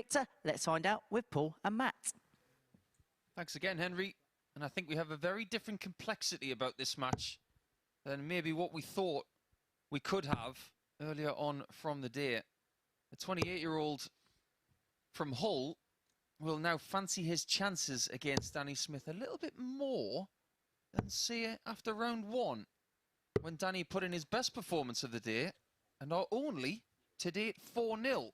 Victor, let's find out with Paul and Matt. Thanks again, Henry. And I think we have a very different complexity about this match than maybe what we thought we could have earlier on from the day. The 28-year-old from Hull will now fancy his chances against Danny Smith a little bit more than, say, after round one, when Danny put in his best performance of the day and are only, to date, 4-0.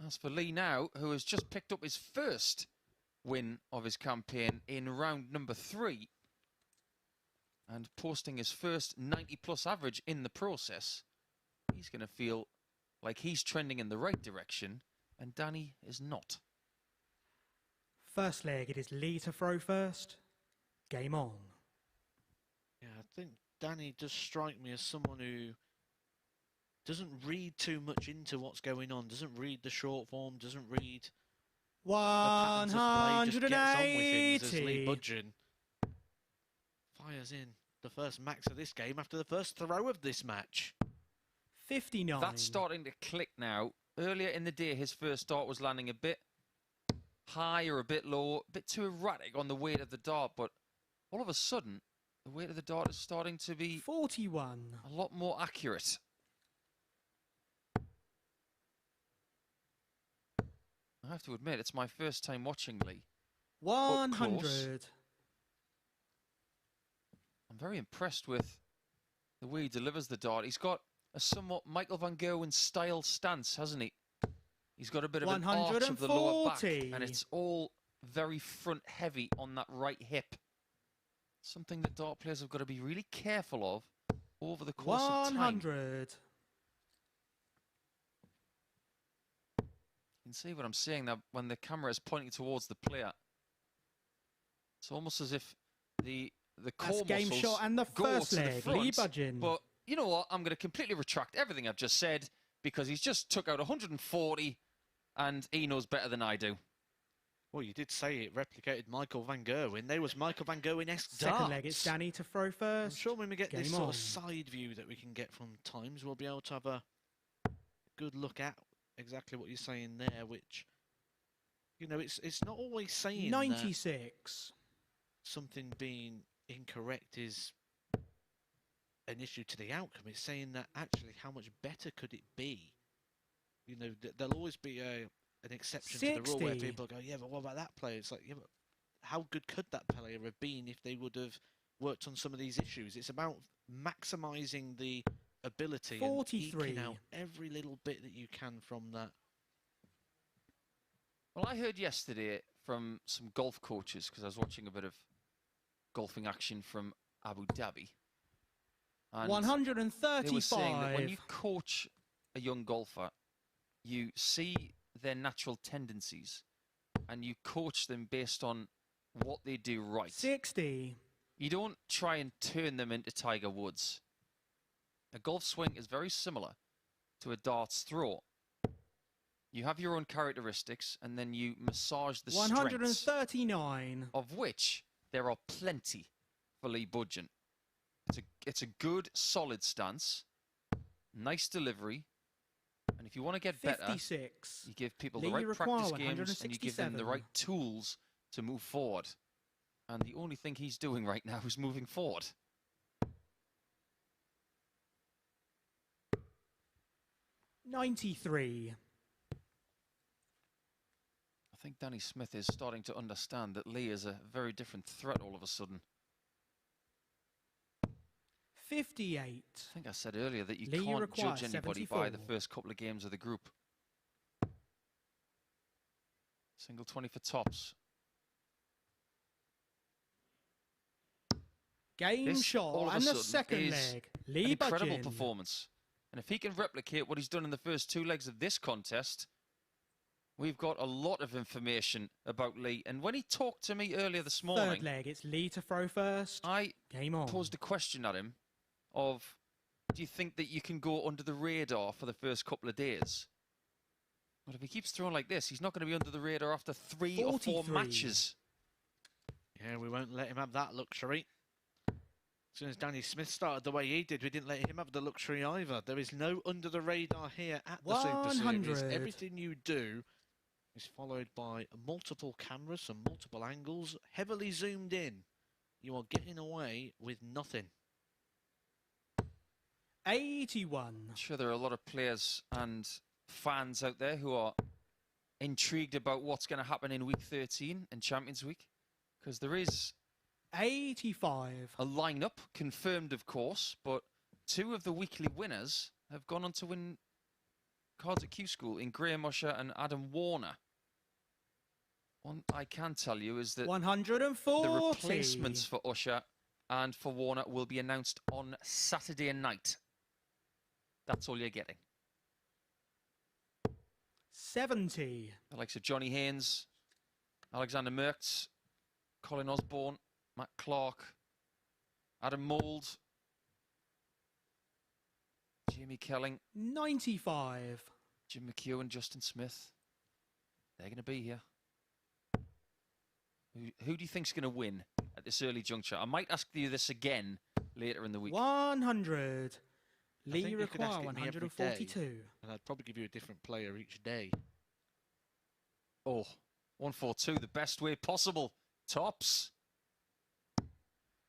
As for Lee now, who has just picked up his first win of his campaign in round number 3 and posting his first 90-plus average in the process, he's going to feel like he's trending in the right direction, and Danny is not. First leg, it is Lee to throw first. Game on. Yeah, I think Danny does strike me as someone who doesn't read too much into what's going on, doesn't read the short form, doesn't read the patterns of play, just gets on with things as Lee 180. Budgen fires in the first max of this game after the first throw of this match. 59. That's starting to click now. Earlier in the day, his first dart was landing a bit high or a bit low, a bit too erratic on the weight of the dart, but all of a sudden, the weight of the dart is starting to be 41. a lot more accurate. I have to admit, it's my first time watching Lee. 100. I'm very impressed with the way he delivers the dart. He's got a somewhat Michael van Gerwen style stance, hasn't he? He's got a bit of an arch of the lower back, and it's all very front heavy on that right hip. Something that dart players have got to be really careful of over the course of time. 100. You can see what I'm saying now when the camera is pointing towards the player. It's almost as if the core game muscles shot and the go first to the leg. front, Lee Budgen. But you know what? I'm going to completely retract everything I've just said because he's just took out 140 and he knows better than I do. Well, you did say it replicated Michael van Gerwen. There was Michael van Gerwen-esque Second leg, it's Danny to throw I'm first. sure when we get this Game sort on. of side view that we can get from times, we'll be able to have a good look at exactly what you're saying there, which, you know, it's not always saying 96. something being incorrect is an issue to the outcome. It's saying that actually how much better could it be? You know, there'll always be an exception to the rule where 60. people go, yeah, but what about that player? It's like, yeah, but how good could that player have been if they would have worked on some of these issues? It's about maximising the ability 43. and eking out every little bit that you can from that. Well, I heard yesterday from some golf coaches, because I was watching a bit of golfing action from Abu Dhabi. And 135. they were saying that when you coach a young golfer, you see their natural tendencies and you coach them based on what they do right. 60. You don't try and turn them into Tiger Woods. A golf swing is very similar to a darts throw. You have your own characteristics and then you massage the strengths, 139. of which there are plenty for Lee Budgen. It's a good, solid stance, nice delivery, and if you want to get better, 56. you give people Lee the right require practice games and you give them the 167. right tools to move forward. And the only thing he's doing right now is moving forward. 93. I think Danny Smith is starting to understand that Lee is a very different threat all of a sudden. 58. I think I said earlier that you Lee can't requires judge anybody by the 74. first couple of games of the group. Single 20 for tops. Game This, all shot of a and the sudden, second is leg. An Lee incredible Budgen. performance. And if he can replicate what he's done in the first 2 legs of this contest, we've got a lot of information about Lee. And when he talked to me earlier this morning, Third leg, it's Lee to throw first. I Game on. posed a question at him of, do you think that you can go under the radar for the first couple of days? Well, if he keeps throwing like this, he's not going to be under the radar after 3 or 4 43. matches. Yeah, we won't let him have that luxury. As soon as Danny Smith started the way he did, we didn't let him have the luxury either. There is no under the radar here at the Super Series. 100. Everything you do is followed by multiple cameras and multiple angles, heavily zoomed in. You are getting away with nothing. 81. I'm sure there are a lot of players and fans out there who are intrigued about what's going to happen in Week 13 in Champions Week, because there is 85. a lineup confirmed, of course, but two of the weekly winners have gone on to win cards at Q School in Graham Usher and Adam Warner. One I can tell you is that 140. the replacements for Usher and for Warner will be announced on Saturday night. That's all you're getting. 70. The likes of Johnny Haynes, Alexander Mertz, Colin Osborne, Matt Clark, Adam Mould, Jamie Kelling, 95. Jim McHugh, Justin Smith. They're going to be here. Who do you think's going to win at this early juncture? I might ask you this again later in the week. 100. I Lee think you could ask require it me every 142. day, and I'd probably give you a different player each day. Oh, 142, the best way possible. Tops.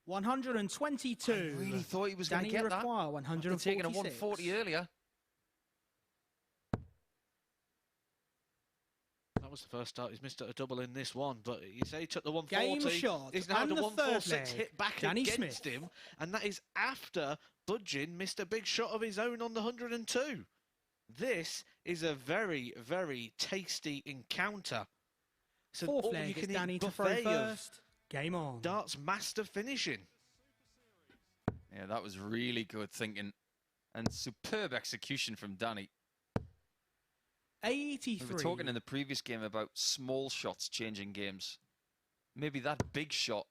122. I really thought he was going to Danny get that. require After 146. taking a 140 earlier. That was the first start. He's missed a double in this one, but you say he took the 140. Game shot. He's now and had the a third 146 leg. hit back Danny against Smith. him, and that is after Budgen missed a big shot of his own on the 102. This is a very, very tasty encounter. It's an Fourth leg is all-you-can-eat Danny to throw buffet of first. Game on. darts master finishing. Yeah, that was really good thinking. And superb execution from Danny. 83. We were talking in the previous game about small shots changing games. Maybe that big shot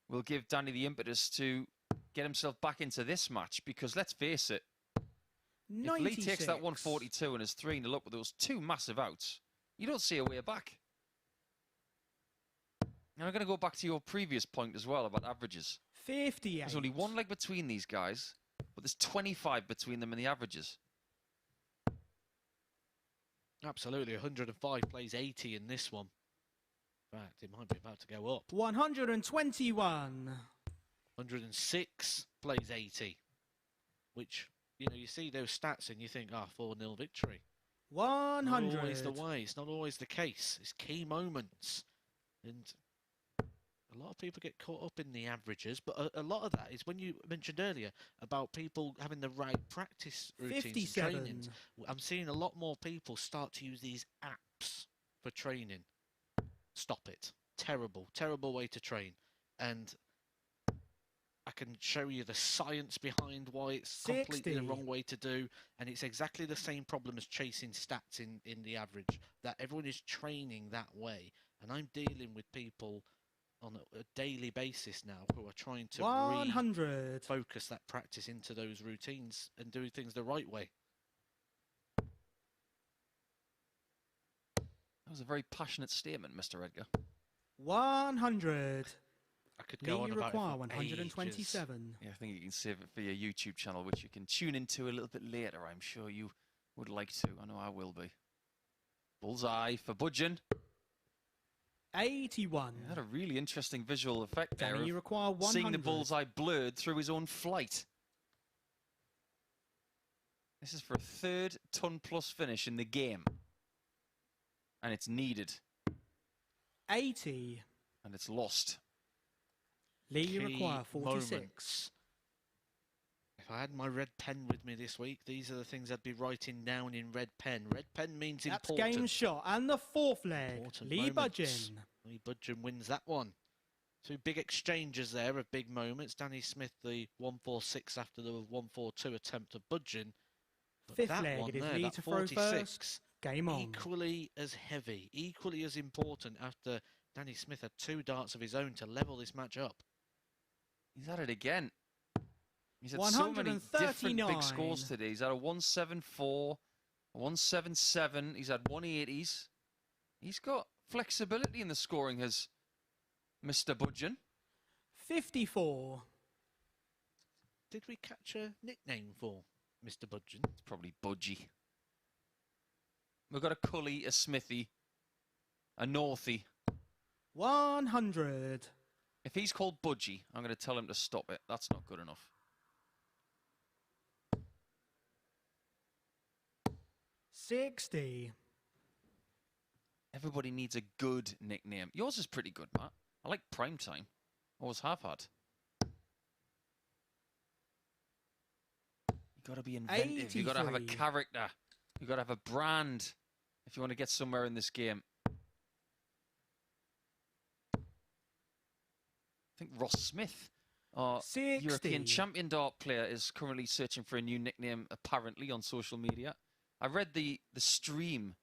will give Danny the impetus to get himself back into this match, because let's face it, 96. if Lee takes that 142 and is 3-0 up with those two massive outs, you don't see a way back. And I'm going to go back to your previous point as well about averages. 58. There's only one leg between these guys, but there's 25 between them in the averages. Absolutely, 105 plays 80 in this one. In fact, it might be about to go up. 121. 106 plays 80, which, you know, you see those stats and you think, 4-0 victory. 100. Not always the way. It's not always the case. It's key moments. And a lot of people get caught up in the averages, but a lot of that is when you mentioned earlier about people having the right practice routines 57. and trainings. I'm seeing a lot more people start to use these apps for training. Stop it. Terrible, terrible way to train. And I can show you the science behind why it's completely the 60. wrong way to do. And it's exactly the same problem as chasing stats in the average, that everyone is training that way. And I'm dealing with people on a daily basis now who are trying to 100. focus that practice into those routines and do things the right way. That was a very passionate statement, Mr. Edgar. 100. I could go on Lee about it require for 127. Yeah, I think you can save it for your YouTube channel, which you can tune into a little bit later. I'm sure you would like to. I know I will be. Bullseye for Budgen. 81. He had a really interesting visual effect there. Danny, you require 100. Seeing the bullseye blurred through his own flight. This is for a third ton-plus finish in the game. And it's needed. 80. And it's lost. Lee, you Key require 46. moments. If I had my red pen with me this week, these are the things I'd be writing down in red pen. Red pen means That's important. game shot. And the fourth leg. Important Lee moments. Budgen. Lee Budgen wins that one. Two big exchanges there of big moments. Danny Smith, the 146 after the 142 attempt of Budgen. But Fifth that leg, one it is there, Lee that to throw 46, first. Game on. equally as heavy, equally as important after Danny Smith had two darts of his own to level this match up. He's at it again. He's had so many different big scores today. He's had a 174, a 177. He's had 180s. He's got flexibility in the scoring, has Mr. Budgen. 54. did we catch a nickname for Mr. Budgen? It's probably Budgie. We've got a Cully, a Smithy, a Northie. 100. If he's called Budgie, I'm going to tell him to stop it. That's not good enough. 60. Everybody needs a good nickname. Yours is pretty good, Matt. I like Primetime. Always have had. You got to be inventive. You got to have a 83. character. You got to have a brand if you want to get somewhere in this game. I think Ross Smith, our 60. European champion dart player, is currently searching for a new nickname, apparently, on social media. I read the stream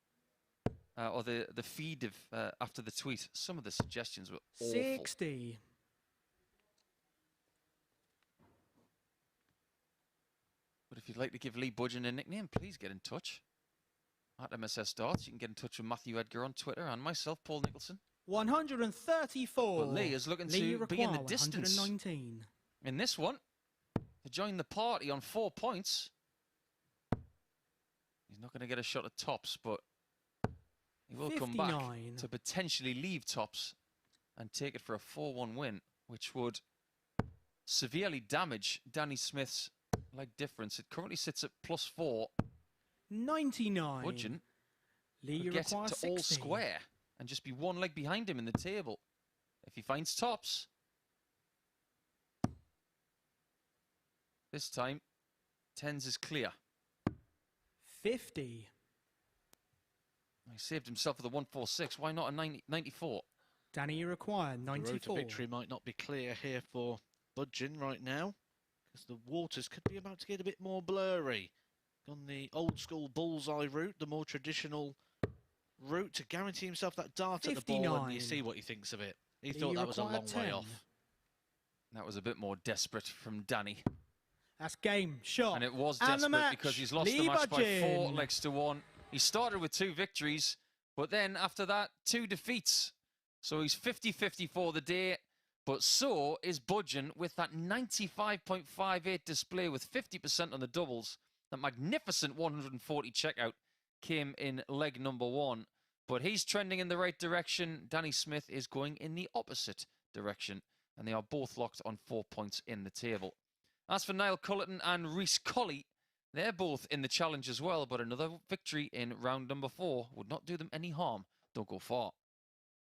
or the feed of after the tweet. Some of the suggestions were awful. 60. But if you'd like to give Lee Budgen a nickname, please get in touch. At MSS Darts, you can get in touch with Matthew Edgar on Twitter and myself, Paul Nicholson. 134. But Lee is looking Lee to be in the require distance 119. in this one to join the party on 4 points. He's not going to get a shot at tops, but he will 59. come back to potentially leave tops and take it for a 4-1 win, which would severely damage Danny Smith's leg difference. It currently sits at +4. 99. Budgen Lee could get requires to 60. all square and just be 1 leg behind him in the table. If he finds tops, this time, tens is clear. 50. He saved himself with a 146. Why not a 94? Danny, you require The road to 94. victory might not be clear here for Budgen right now, because the waters could be about to get a bit more blurry. On the old school bullseye route, the more traditional route to guarantee himself that dart at the ball, and you 59. see what he thinks of it. He Lee thought that was a required long way 10. off. That was a bit more desperate from Danny. That's game, shot. And it was And the desperate match. because he's lost the Lee match by 4 Budgen. legs to 1. He started with 2 victories, but then after that, 2 defeats. So he's 50-50 for the day. But so is Budgen with that 95.58 display with 50% on the doubles. That magnificent 140 checkout came in leg number 1. But he's trending in the right direction. Danny Smith is going in the opposite direction. And they are both locked on 4 points in the table. As for Niall Cullerton and Rhys Colley, they're both in the challenge as well. But another victory in round number 4 would not do them any harm. Don't go far.